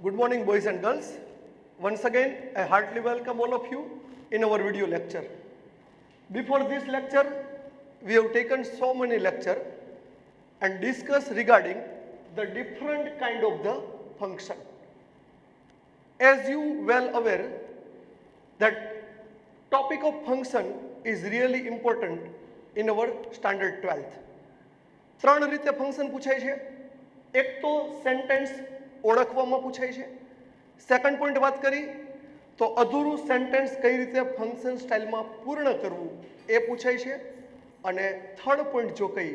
Good morning, boys and girls. Once again, I heartily welcome all of you in our video lecture. Before this lecture, we have taken so many lectures and discussed regarding the different kind of the function. As you well aware that topic of function is really important in our standard 12th. ત્રણ રીતે function પૂછાય છે. એક તો sentence ઓળખવામાં પૂછાય છે. Second point વાત કરી તો અધૂરું સેન્ટેન્સ કઈ રીતે ફંક્શન સ્ટાઇલમાં પૂર્ણ કરવું એ પૂછાય છે. અને થર્ડ પોઈન્ટ જો કહી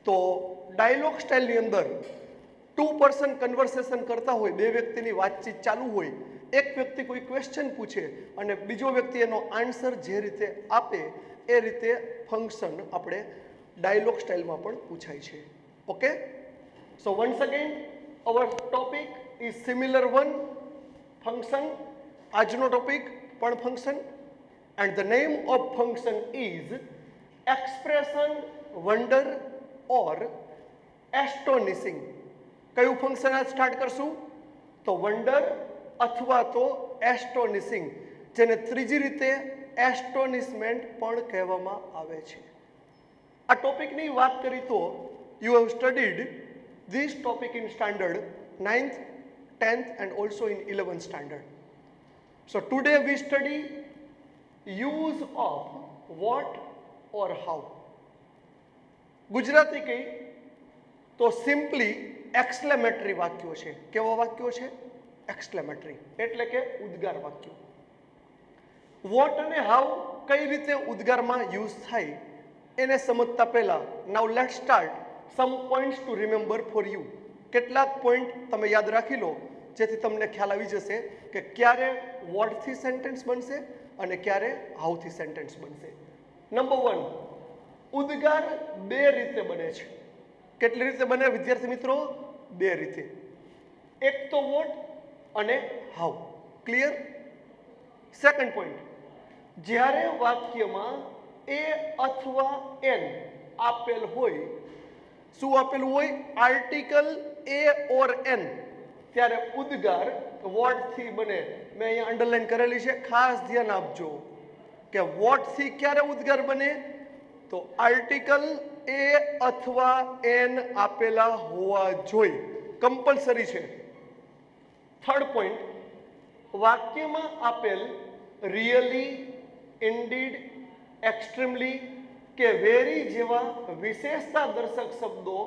તો ડાયલોગ સ્ટાઇલની અંદર ટુ પર્સન કન્વર્સેશન કરતા હોય, બે વ્યક્તિની વાતચીત ચાલુ હોય, એક વ્યક્તિ કોઈ ક્વેશ્ચન પૂછે અને બીજો વ્યક્તિ એનો આન્સર જે રીતે આપે એ રીતે ફંક્શન આપણે ડાયલોગ સ્ટાઇલમાં પણ પૂછાય છે. Okay, so once again our topic is similar one, function. આજનો ટોપિક પણ function and the name of function is expression, wonder or astonishing. કયું ફંક્શન આજ સ્ટાર્ટ કરશું? તો વન્ડર અથવા તો એસ્ટોનિશિંગ, જેને ત્રીજી રીતે એસ્ટોનિશમેન્ટ પણ કહેવામાં આવે છે. આ ટોપિકની વાત કરી તો you have studied this topic in standard 9th, 10th and also in 11th standard. So today we study use of what or how. Gujarati કહી તો સિમ્પલી એક્સક્લેમેટરી વાક્યો છે. કેવા વાક્યો છે? એક્સક્લેમેટરી એટલે કે ઉદ્ગાર વાક્યો. વોટ અને હાઉ કઈ રીતે ઉદ્ગારમાં યુઝ થાય એને સમજતા પહેલા now let's start some points to remember for you. કેટલાક પોઈન્ટ તમે યાદ રાખી લો જેથી તમને ખ્યાલ આવી જશે કે ક્યારે વોટથી સેન્ટેન્સ બનશે અને ક્યારે હાઉથી સેન્ટેન્સ બનશે. નંબર 1, ઉદ્ગાર બે રીતે બને છે. કેટલી રીતે બને વિદ્યાર્થી મિત્રો? બે રીતે. એક તો વોટ અને હાઉ. ક્લિયર? સેકન્ડ પોઈન્ટ, જ્યારે વાક્યમાં એ અથવા એન આપેલ હોય, શું આપેલું હોય? આર્ટિકલ એ ઓર એન, ત્યારે ઉદ્ગાર વોટથી બને. મેં અહીંયા અંડરલાઈન કરેલી છે, ખાસ ધ્યાન આપજો કે વોટથી ક્યારે ઉદ્ગાર બને? તો આર્ટિકલ એ અથવા એન આપેલા હોવા જોઈએ, કમ્પલસરી છે. થર્ડ પોઈન્ટ, વાક્યમાં આપેલ રિયલી, ઇન્ડીડ, એક્સ્ટ્રીમલી કે વેરી જેવા વિશેષતા દર્શક શબ્દો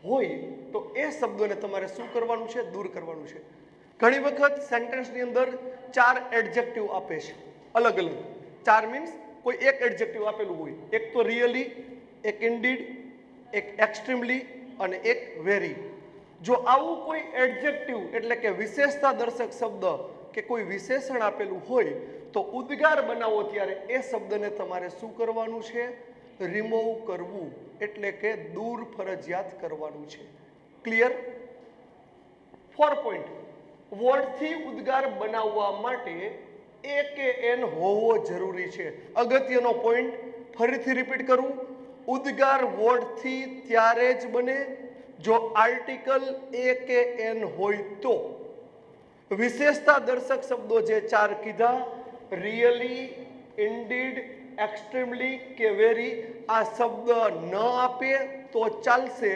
હોય તો એ શબ્દોને તમારે શું કરવાનું છે? દૂર કરવાનું છે. ઘણી વખત સેન્ટેન્સની અંદર 4 એડજેક્ટિવ આપે છે, અલગ અલગ. 4 મીન્સ કોઈ એક એડજેક્ટિવ આપેલું હોય, એક તો રિયલી, એક ઇન્ડીડ, એક એક્સ્ટ્રીમલી અને એક વેરી. જો આવું કોઈ એડજેક્ટિવ એટલે કે વિશેષતા દર્શક શબ્દ કે કોઈ વિશેષણ આપેલું હોય તો ઉદ્ગાર બનાવો ત્યારે એ શબ્દને તમારે શું કરવાનું છે? રિમૂવ કરવું, એટલે કે દૂર ફરજિયાત કરવાનું છે. ક્લિયર? 4 પોઈન્ટ, વર્ડથી ઉદ્ગાર બનાવવા માટે એ કે એન હોવો જરૂરી છે. અગત્યનો પોઈન્ટ ફરીથી રિપીટ કરું, ઉદ્ગાર વર્ડથી ત્યારે જ બને જો આર્ટિકલ એ કે એન હોય તો. વિશેષતા દર્શક શબ્દો જે 4 કીધા, રિયલી, ઇન્ડીડ, એક્સ્ટ્રીમલી કે વેરી, આ શબ્દ ન આપે તો ચાલશે,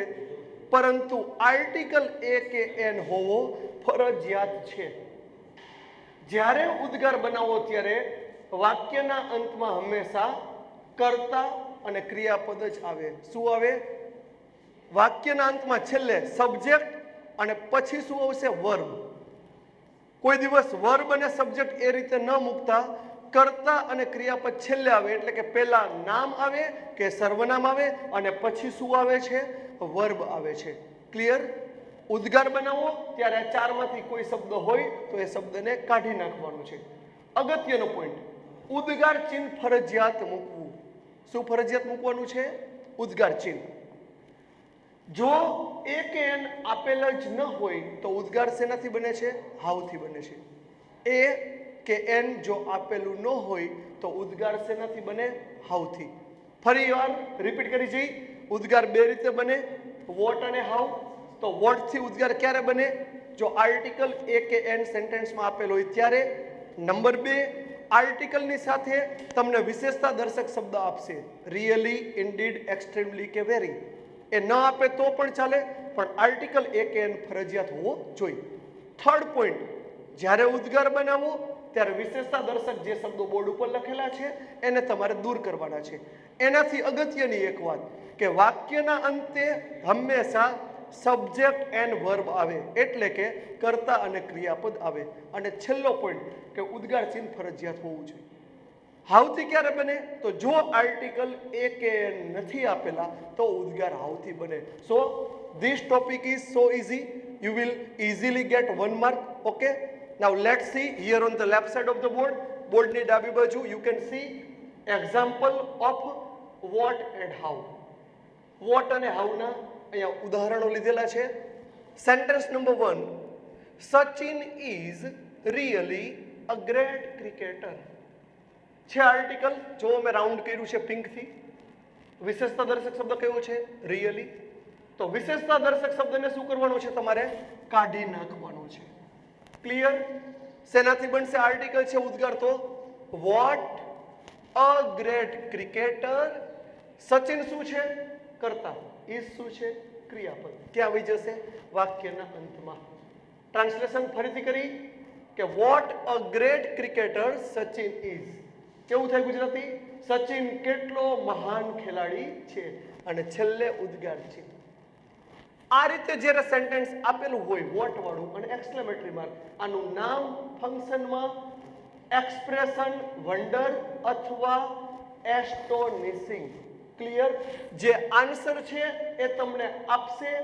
પરંતુ આર્ટિકલ એ કે એન હોવો ફરજિયાત છે. જ્યારે ઉદ્ગાર બનાવો ત્યારે વાક્યના અંતમાં હંમેશા કર્તા અને ક્રિયાપદ જ આવે. શું આવે? વાક્યના અંતમાં છેલ્લે સબ્જેક્ટ અને પછી શું આવશે? વર્બ. કોઈ દિવસ વર્બ અને સબ્જેક્ટ એ રીતે ન મૂકતા કર્તા અને ક્રિયાપદ છેલ્લે આવે, એટલે કે પહેલા નામ આવે કે સર્વનામ આવે અને પછી શું આવે છે? વર્બ આવે છે. ક્લિયર? ઉદ્ગાર બનાવો ત્યારે 4માંથી કોઈ શબ્દ હોય તો એ શબ્દને કાઢી નાખવાનો છે. અગત્યનો પોઈન્ટ, ઉદ્ગાર ચિહ્ન ફરજિયાત મૂકવું. શું ફરજિયાત મૂકવાનું છે? ઉદ્ગાર ચિહ્ન. જો એ કે એન આપેલ જ ન હોય તો ઉદ્ગાર શેનાથી બને છે? હાઉથી બને છે. એ કે એન જો આપેલું ન હોય તો ઉદ્ગાર શેનાથી બને? હાઉથી. ફરી વાર રિપીટ કરી જઈ, ઉદ્ગાર બે રીતે બને, વોટ અને હાઉ. તો વોટ થી ઉદ્ગાર ક્યારે બને? જો આર્ટિકલ એ કે એન સેન્ટેન્સમાં આપેલો હોય ત્યારે. નંબર 2, આર્ટિકલની સાથે તમને વિશેષતા દર્શક શબ્દ આપશે, રિયલી, ઇનડીડ, એક્સ્ટ્રીમલી કે વેરી. એ ન આપે તો પણ ચાલે, પણ આર્ટિકલ એ કે એન ફરજિયાત હોવો જોઈએ. થર્ડ પોઈન્ટ, જ્યારે ઉદ્ગાર બનાવો ત્યારે વિશેષતા દર્શક જે શબ્દો બોર્ડ ઉપર લખેલા છે એને તમારે દૂર કરવાના છે. એનાથી અગત્યની એક વાત કે વાક્યના અંતે હંમેશા સબ્જેક્ટ એન્ડ વર્બ આવે, એટલે કે કર્તા અને ક્રિયાપદ આવે. અને છેલ્લો પોઈન્ટ કે ઉદ્ગાર ચિહ્ન ફરજિયાત હોવું જોઈએ. હાવથી ક્યારે બને? તો જો આર્ટિકલ એ કે એન નથી આપેલા તો ઉદ્ગાર હાવથી બને. So this topic is so easy, you will easily get 1 mark. Okay, now let's see here on the left side of the board. Board ની ડાબી બાજુ you can see example of what and how. what અને how ના અહીંયા ઉદાહરણો લીધેલા છે. Sentence number 1, Sachin is really a great cricketer. છે આર્ટિકલ, જો મેં રાઉન્ડ કર્યું છે પિંકથી. વિશેષતા દર્શક શબ્દ કયો છે? રિયલી. તો વિશેષતા દર્શક શબ્દને શું કરવાનો છે? તમારે કાઢી નાખવાનો છે. ક્લિયર? શેનાથી બનશે આર્ટિકલ છે ઉદ્ગાર? તો what a great cricketer. Sachin શું છે? કર્તા. ઇઝ શું છે? ક્રિયાપદ. ક્યાં આવી જશે? વાક્યના અંતમાં. ટ્રાન્સલેશન ફરીથી કરી કે what a great cricketer Sachin is. કેવું થાય ગુજરાતી? સચિન કેટલો મહાન ખેલાડી છે. અને છેલ્લે ઉદ્ગાર છે. આ રીતે જ્યારે સેન્ટેન્સ આપેલું હોય વોટ વાળું અને એક્સક્લેમેટરી માર્ક, આનું નામ ફંક્શનમાં એક્સપ્રેશન વન્ડર અથવા એસ્ટોનિશિંગ. ક્લિયર? જે આન્સર છે એ તમને આપશે.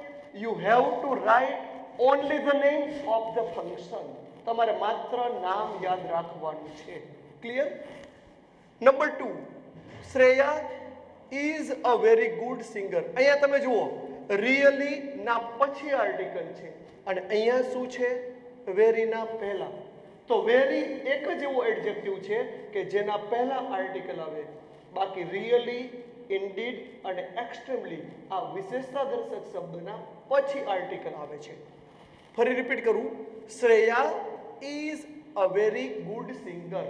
You have to write only the name of the function. તમારે માત્ર નામ યાદ રાખવાનું છે. Clear? Number 2, Shreya is a very good singer. અહીંયા તમે જુઓ રિયલી ના પછી આર્ટિકલ છે અને અહીંયા શું છે? વેરી ના પહેલા. તો વેરી એક જ એવો એડજેક્ટિવ છે કે જેના પહેલા આર્ટિકલ આવે. બાકી રિયલી, ઇનડીડ અને એક્સ્ટ્રીમલી આ વિશેષતા દર્શક શબ્દના પછી આર્ટિકલ આવે છે. ફરી રિપીટ કરું, Shreya is a very good singer.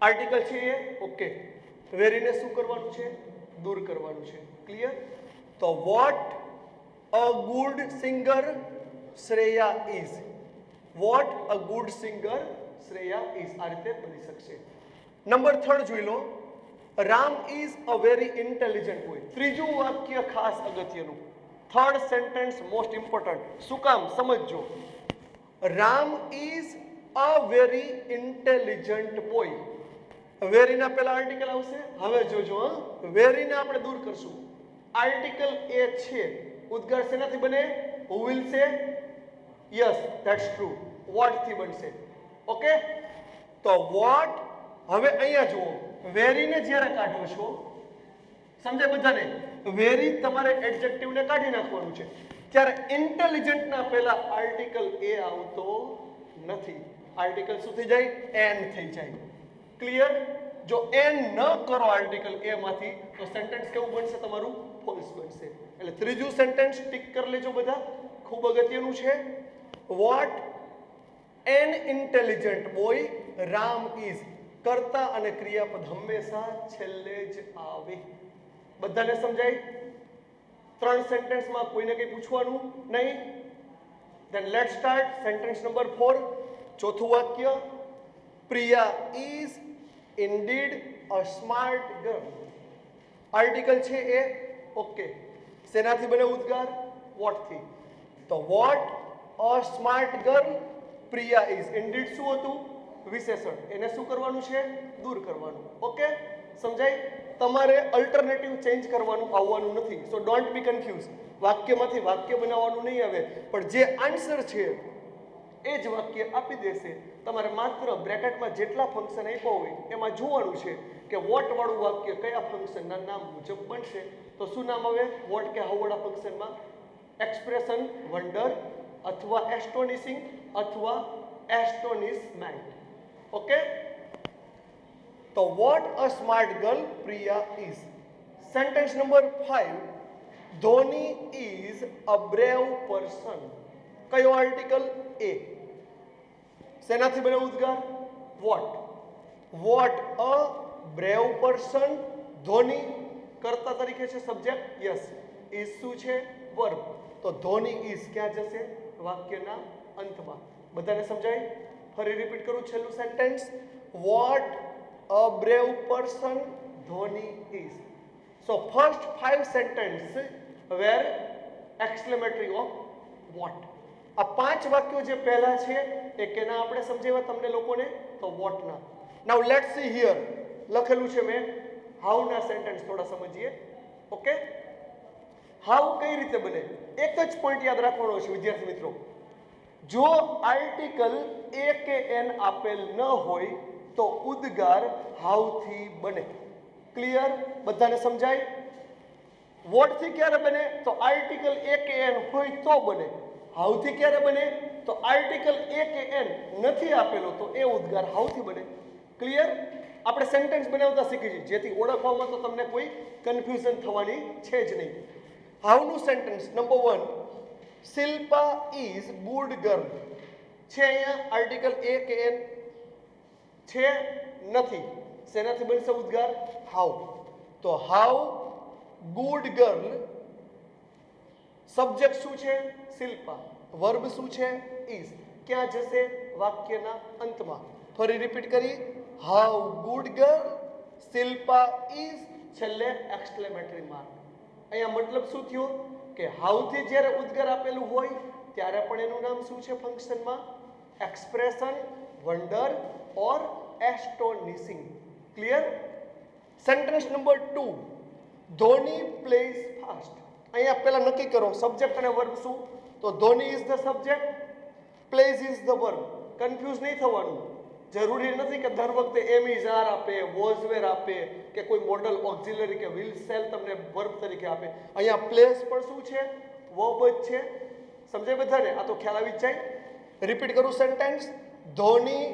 Article છે એ ઓકે. વેરીને શું કરવાનું છે? દૂર કરવાનું છે. ક્લિયર? તો what a good singer Shreya is. What a good singer Shreya is. આ રીતે બની શકશે. નંબર 3 જોઈ લો, Ram is a very intelligent boy. ત્રીજું વાક્ય ખાસ અગત્યનું. Third sentence most important. શું કામ? સમજજો. Ram is a very intelligent boy. વેરીના પહેલા આર્ટિકલ આવશે. હવે જોજો, વેરીને આપણે દૂર કરશું. આર્ટિકલ એ છે. ઉદ્ગાર શેનાથી બને? Who will say? Yes, that's true. What થી બનશે. ઓકે, તો વોટ. હવે અહીંયા જુઓ, વેરીને જ્યારે કાઢો છો, સમજાય બધાને? વેરી તમારે એડજેક્ટિવને કાઢી નાખવાનું છે. ત્યારે ઇન્ટેલિજન્ટના પહેલા આર્ટિકલ એ આવતો નથી. આર્ટિકલ શું થઈ જાય? એન થઈ જાય. ક્લિયર? જો એન ન કરો આર્ટિકલ એ માંથી તો સેન્ટેન્સ કેવું બનશે? તમારું ફોલ્સ બનશે. એટલે ત્રીજું સેન્ટેન્સ ટિક કરી લેજો બધા, ખૂબ અગત્યનું છે. What an intelligent boy Ram is. કર્તા અને ક્રિયાપદ હંમેશા છેલ્લે જ આવે. બધાને સમજાય? 3 સેન્ટેન્સમાં કોઈને કંઈ પૂછવાનું નહીં? Then let's start. Sentence number 4, ચોથું વાક્ય, Priya is indeed a smart girl. Article છે એ ઓકે. શેનાથી બને ઉદ્ગાર? વોટથી. તો what a smart girl Priya is. Indeed શું હતું? વિશેષણ. એને શું કરવાનું છે? દૂર કરવાનું. ઓકે, સમજાય? તમારે અલ્ટરનેટિવ ચેન્જ કરવાનું આવવાનું નથી. સો ડોન્ટ બી કન્ફ્યુઝ. વાક્યમાંથી વાક્ય બનાવવાનું નહીં આવે, પણ જે આન્સર છે એ જ વાક્ય આપી દેશે. તમારે માત્ર બ્રેકેટમાં જેટલા ફંક્શન આપ્યા હોય એમાં જોવાનું છે કે વોટ વાળું વાક્ય કયા ફંક્શનના નામ મુજબ બનશે. તો શું નામ આવે? વોટ કે હાઉ વાળા ફંક્શનમાં એક્સપ્રેશન વન્ડર અથવા એસ્ટોનિશિંગ અથવા એસ્ટોનિશમેન્ટ. ઓકે, તો what a smart girl Priya is. Sentence number 5, Dhoni is a brave person. કયો આર્ટિકલ? એ. શેનાથી બને ઉદ્ગાર? What. What a brave person. Dhoni કર્તા તરીકે છે સબ્જેક્ટ. યસ. ઇઝ શું છે? વર્બ. તો ધોની ઇઝ ક્યાં જશે? વાક્યના અંતમાં. બધાને સમજાય? ફરી રિપીટ કરું છેલ્લું sentence. Vote a brave person Dhoni is. So first 5 sentences were exclamatory of what. આ 5 વાક્યો જે પહેલા છે એ કેના આપણે સમજાવ્યા તમને લોકોને? તો what ના. Now let's see here. લખેલું છે મેં how ના સેન્ટેન્સ થોડા સમજીએ. ઓકે, how કઈ રીતે બને? એક જ પોઈન્ટ યાદ રાખવાનો છે વિદ્યાર્થી મિત્રો. જો આર્ટિકલ એ કે એન આપેલ ન હોય તો ઉદ્ગાર how થી બને. ક્લિયર? બધાને સમજાય? વોટ થી ક્યારે બને? તો આર્ટિકલ એ કે એન હોય તો બને. હાઉ થી ક્યારે બને? તો આર્ટિકલ એ કે એન નથી આપેલો તો એ ઉદ્ગાર હાઉ થી બને. ક્લિયર? આપણે સેન્ટેન્સ બનાવતા શીખી છીએ જેથી ઓળખવામાં તો તમને કોઈ કન્ફ્યુઝન થવાની છે જ નહીં. હાઉ નું sentence number 1. Shilpa is good girl. છે અહીંયા આર્ટિકલ એ કે એન? છે? નથી. શેનાથી બનશે ઉદ્ગાર? હાઉ. તો હાઉ ગુડ ગર્લ. સબ્જેક્ટ શું છે? શિલ્પા. વર્બ શું છે? ઇઝ. ક્યાં જશે? વાક્યના અંતમાં. ફરી રિપીટ કરી. How good girl Shilpa is, છેલ્લે એક્સક્લેમેટરી માર્ક. અહીંયા મતલબ શું થયો કે હાઉ થી જ્યારે ઉદ્ગાર આપેલું હોય ત્યારે પણ એનું નામ શું છે ફંક્શનમાં? Expression, wonder or astonishing. Clear? Sentence number 2. Dhoni plays fast. અહીંયા પહેલા નક્કી કરો સબ્જેક્ટ અને વર્બ શું? તો Dhoni is the subject, plays is the verb. Confuse નહીં થવાનું. જરૂરી નથી કે દર વખતે એમ ઇઝ આર આપે, વોઝ વેર આપે કે કોઈ મોડલ ઓક્ઝિલરી કે વિલ સેલ તમને વર્બ તરીકે આપે. અહીંયા પ્લેસ પણ શું છે? વર્બ જ છે. સમજાય બધાને? આ તો ખ્યાલ આવી જ જાય. રિપીટ કરું sentence. Dhoni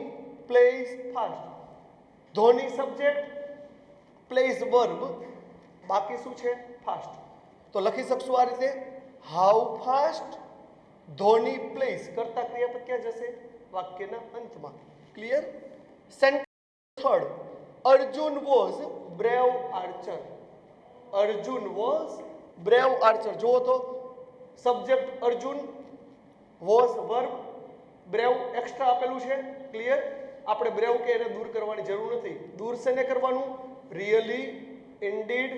plays fast. Dhoni subject, plays verb, બાકી શું છે? ફાસ્ટ. તો લખી શકશું આ રીતે. How fast Dhoni plays. કરતા ક્રિયાપદ ક્યાં જશે? વાક્યના અંતમાં. Clear? Sentence 3. Arjun was brave archer. Arjun was brave Archer. જુઓ તો subject Arjun, was verb, brave extra આપેલું છે. ક્લિયર? આપણે બ્રેવ કે એને દૂર કરવાની જરૂર નથી. દૂર શેને કરવાનું? રિયલી, ઇન્ડીડ,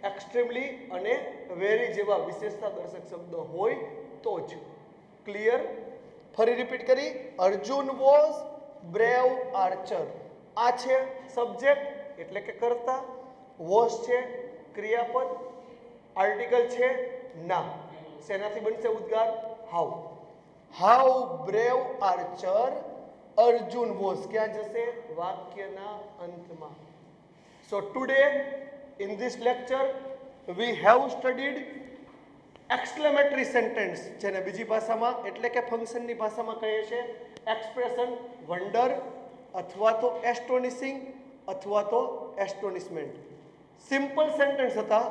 એક્સ્ટ્રીમલી અને વેરી જેવા વિશેષતા દર્શક શબ્દ હોય તો જ. ક્લિયર? ફરી રિપીટ કરી. Arjun was brave Archer. આ છે સબ્જેક્ટ એટલે કે કર્તા, વોઝ છે ક્રિયાપદ, આર્ટિકલ છે ના. શેનાથી બનશે ઉદ્ગાર? How. How brave archer Arjun was. ક્યાં જશે? વાક્યના અંતમાં. So today in this lecture we have studied exclamatory sentence, જેને બીજી ભાષામાં એટલે કે ફંક્શનની ભાષામાં કહીએ છીએ એક્સપ્રેશન, વન્ડર અથવા તો એસ્ટોનિશિંગ અથવા તો એસ્ટોનિશમેન્ટ. સિમ્પલ સેન્ટેન્સ હતા,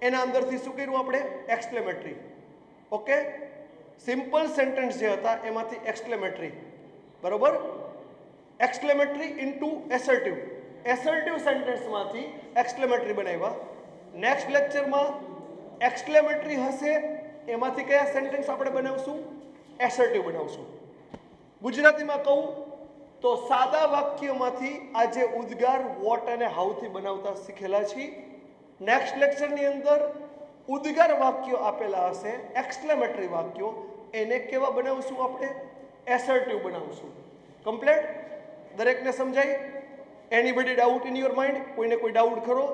એના અંદરથી શું કર્યું આપણે? એક્સક્લેમેટરી. ઓકે, સિમ્પલ સેન્ટેન્સ જે હતા એમાંથી એક્સક્લેમેટરી. બરોબર? Exclamatory into assertive. એસર્ટિવ સેન્ટેન્સમાંથી એક્સક્લેમેટરી બનાવ્યા. નેક્સ્ટ લેક્ચરમાં એક્સક્લેમેટરી હશે એમાંથી કયા સેન્ટેન્સ આપણે બનાવશું? એસર્ટિવ બનાવશું. ગુજરાતીમાં કહું તો સાદા વાક્યમાંથી આજે ઉદ્ગાર વોટ અને હાઉથી બનાવતા શીખેલા છીએ. નેક્સ્ટ લેક્ચરની અંદર ઉદ્ગાર વાક્યો આપેલા હશે, એક્સક્લેમેટરી વાક્યો, એને કેવા બનાવશું આપણે? એસર્ટિવ બનાવશું. કમ્પ્લીટ? દરેકને સમજાય? Anybody doubt in your mind? કોઈને કોઈ ડાઉટ ખરો?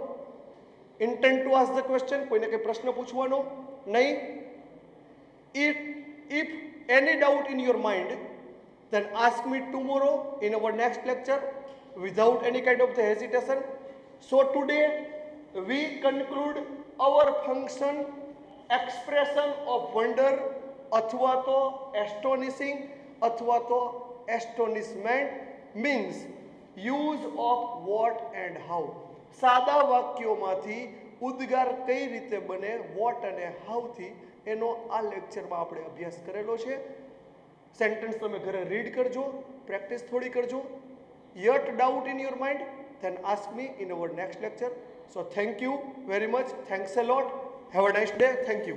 Intent to ask the question? કોઈને કોઈ પ્રશ્ન પૂછવાનો નહીં? If any doubt in your mind then ask me tomorrow in our next lecture without any kind of the hesitation. So today we conclude our function expression of wonder अथवा तो astonishing अथवा तो astonishment means use of what and how. સાદા વાક્યોમાંથી ઉદ્ગાર કઈ રીતે બને vote અને હાઉથી એનો આ લેક્ચરમાં આપણે અભ્યાસ કરેલો છે. સેન્ટેન્સ તમે ઘરે રીડ કરજો, પ્રેક્ટિસ થોડી કરજો. Yet doubt in your mind, then ask me in our next lecture. So thank you very much. Thanks a lot. Have a nice day. Thank you.